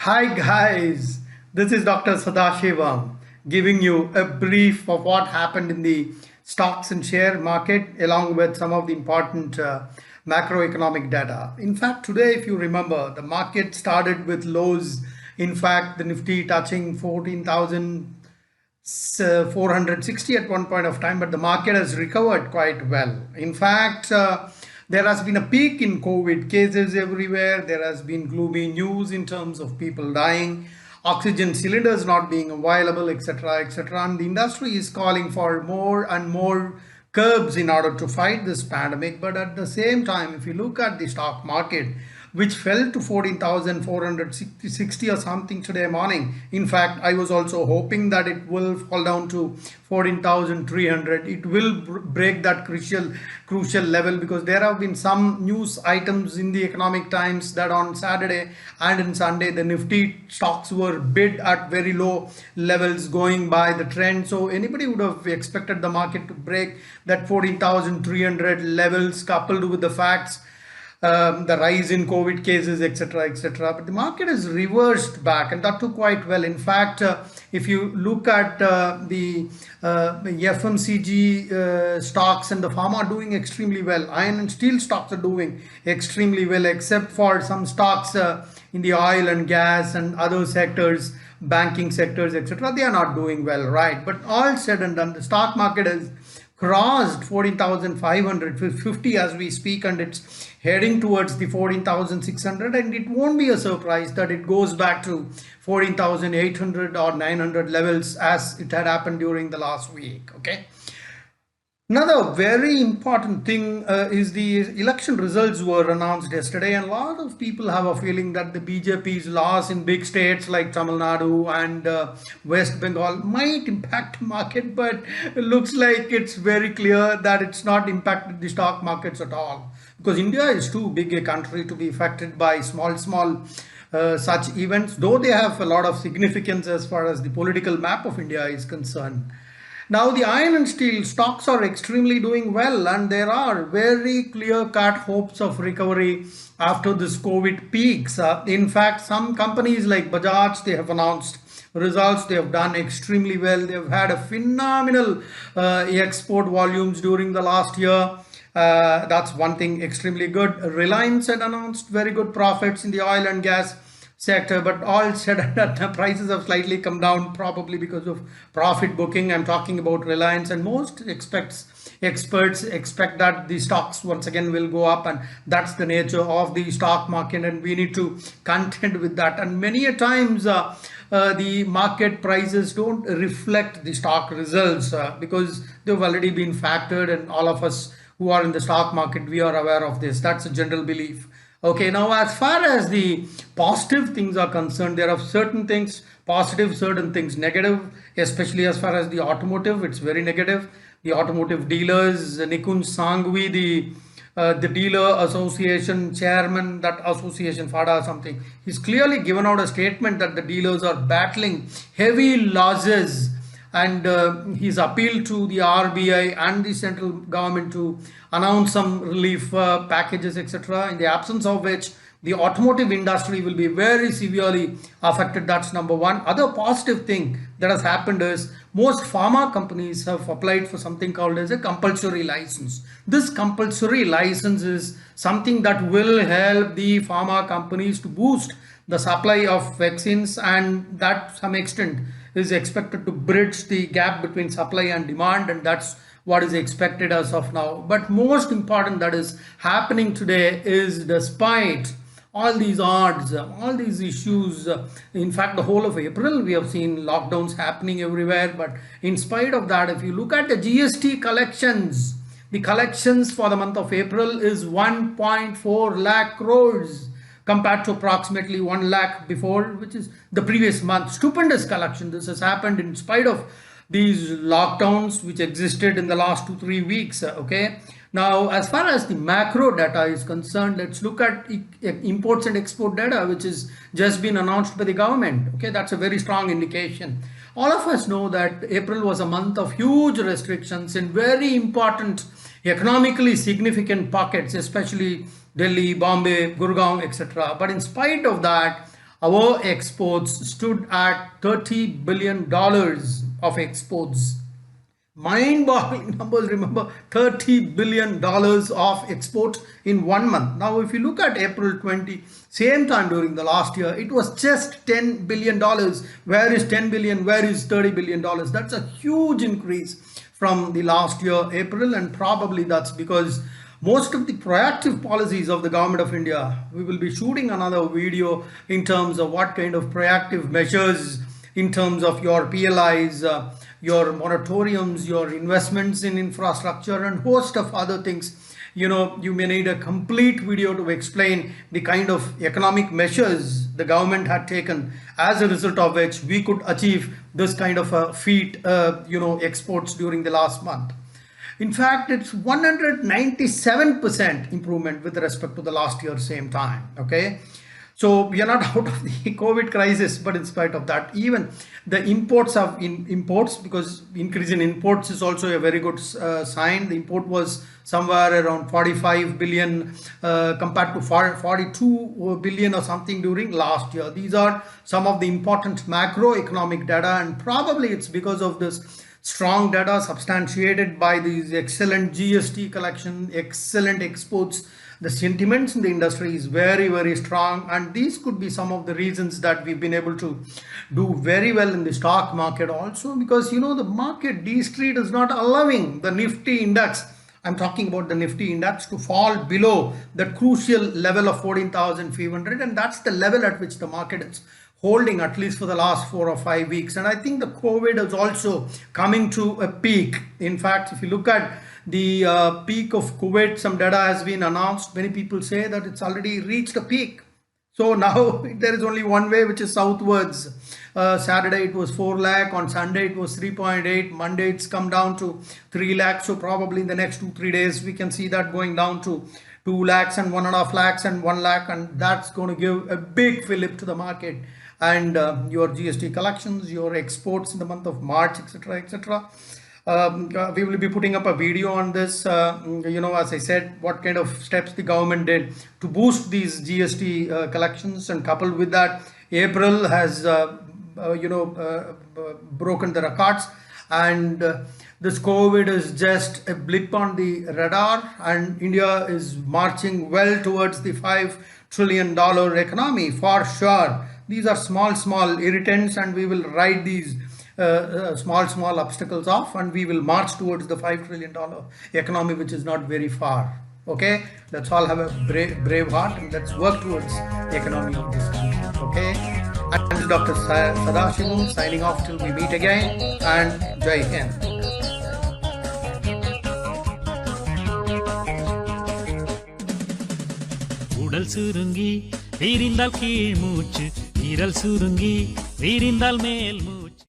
Hi guys, this is Dr. Sadasivam giving you a brief of what happened in the stocks and share market along with some of the important macroeconomic data. In fact, today if you remember, the market started with lows. In fact, the Nifty touching 14,460 at one point of time, but the market has recovered quite well. In fact, there has been a peak in COVID cases everywhere. There has been gloomy news in terms of people dying, oxygen cylinders not being available, etc., etc. And the industry is calling for more and more curbs in order to fight this pandemic. But at the same time, if you look at the stock market, which fell to 14,460 or something today morning. In fact, I was also hoping that it will fall down to 14,300. It will break that crucial level, because there have been some news items in the Economic Times that on Saturday and in Sunday the Nifty stocks were bid at very low levels going by the trend. So anybody would have expected the market to break that 14,300 levels, coupled with the facts, the rise in COVID cases, etc., etc. But the market has reversed back, and that too quite well. In fact, if you look at the FMCG stocks and the pharma are doing extremely well. Iron and steel stocks are doing extremely well, except for some stocks in the oil and gas and other sectors, banking sectors, etc. They are not doing well, right? But all said and done, the stock market has crossed 14,550 as we speak, and it's heading towards the 14,600, and it won't be a surprise that it goes back to 14,800 or 900 levels as it had happened during the last week. Okay. Another very important thing is the election results were announced yesterday, and a lot of people have a feeling that the BJP's loss in big states like Tamil Nadu and West Bengal might impact the market, but it looks like it's very clear that it's not impacted the stock markets at all, because India is too big a country to be affected by small such events, though they have a lot of significance as far as the political map of India is concerned. Now, the iron and steel stocks are extremely doing well, and there are very clear-cut hopes of recovery after this COVID peaks. In fact, some companies like Bajaj, they have announced results. They have done extremely well. They have had a phenomenal export volumes during the last year. That's one thing extremely good. Reliance had announced very good profits in the oil and gas sector, but all said and done, the prices have slightly come down, probably because of profit booking. I'm talking about Reliance, and most experts expect that the stocks once again will go up, and that's the nature of the stock market, and we need to contend with that. And many a times the market prices don't reflect the stock results because they've already been factored, and all of us who are in the stock market, we are aware of this. That's a general belief. Okay, now as far as the positive things are concerned, there are certain things positive, certain things negative, especially as far as the automotive, it's very negative. The automotive dealers, Nikunj Sanghvi, the dealer association chairman, that association, FADA something, he's clearly given out a statement that the dealers are battling heavy losses, and he's appealed to the RBI and the central government to announce some relief packages, etc., in the absence of which the automotive industry will be very severely affected. That's number one. Other positive thing that has happened is most pharma companies have applied for something called as a compulsory license. This compulsory license is something that will help the pharma companies to boost the supply of vaccines, and that to some extent is expected to bridge the gap between supply and demand, and that's what is expected as of now. But most important that is happening today is, despite all these odds, all these issues, in fact the whole of April we have seen lockdowns happening everywhere, but in spite of that, if you look at the GST collections, the collections for the month of April is 1.4 lakh crores compared to approximately 1 lakh before, which is the previous month. Stupendous collection. This has happened in spite of these lockdowns which existed in the last 2-3 weeks. Okay. Now, as far as the macro data is concerned, let's look at imports and export data, which has just been announced by the government. Okay, that's a very strong indication. All of us know that April was a month of huge restrictions in very important economically significant pockets, especially Delhi, Bombay, Gurgaon, etc. But in spite of that, Our exports stood at $30 billion of exports. Mind-boggling numbers. Remember, $30 billion of export in 1 month. Now if you look at April 20, same time during the last year, it was just $10 billion. Where is 10 billion? Where is $30 billion? That's a huge increase from the last year April, and probably that's because most of the proactive policies of the government of India. We will be shooting another video in terms of what kind of proactive measures in terms of your PLIs, your moratoriums, your investments in infrastructure, and host of other things. You know, you may need a complete video to explain the kind of economic measures the government had taken, as a result of which we could achieve this kind of a feat, exports during the last month. In fact, it's 197% improvement with respect to the last year same time. Okay, so we are not out of the COVID crisis, but in spite of that, even the imports because increase in imports is also a very good sign. The import was somewhere around 45 billion compared to 42 billion or something during last year. These are some of the important macroeconomic data, and probably it's because of this strong data substantiated by these excellent GST collection, excellent exports. The sentiments in the industry is very, very strong, and these could be some of the reasons that we've been able to do very well in the stock market also, because the market, D Street, is not allowing the Nifty index, I'm talking about the Nifty index, to fall below that crucial level of 14,500, and that's the level at which the market is holding at least for the last 4 or 5 weeks. And I think the COVID is also coming to a peak. In fact, if you look at the peak of COVID, some data has been announced. Many people say that it's already reached a peak. So now there is only one way, which is southwards. Saturday it was 4 lakh, on Sunday it was 3.8, Monday it's come down to 3 lakhs. So probably in the next 2-3 days we can see that going down to 2 lakhs and 1.5 lakhs and 1 lakh, and that's going to give a big fillip to the market. And your GST collections, your exports in the month of March, etc., etc. We will be putting up a video on this, as I said, what kind of steps the government did to boost these GST collections, and coupled with that, April has broken the records, and this COVID is just a blip on the radar, and India is marching well towards the $5 trillion economy for sure. These are small irritants, and we will ride these small obstacles off, and we will march towards the $5 trillion economy, which is not very far. Okay, let's all have a brave heart, and let's work towards the economy of this country. Okay, and this is Dr. Sadasivam signing off till we meet again, and Jai Hind. உடல் சுருங்கி வீரிந்தால் கீழ் மூச்சு, வீரல் சுருங்கி வீரிந்தால் மேல் மூச்சு.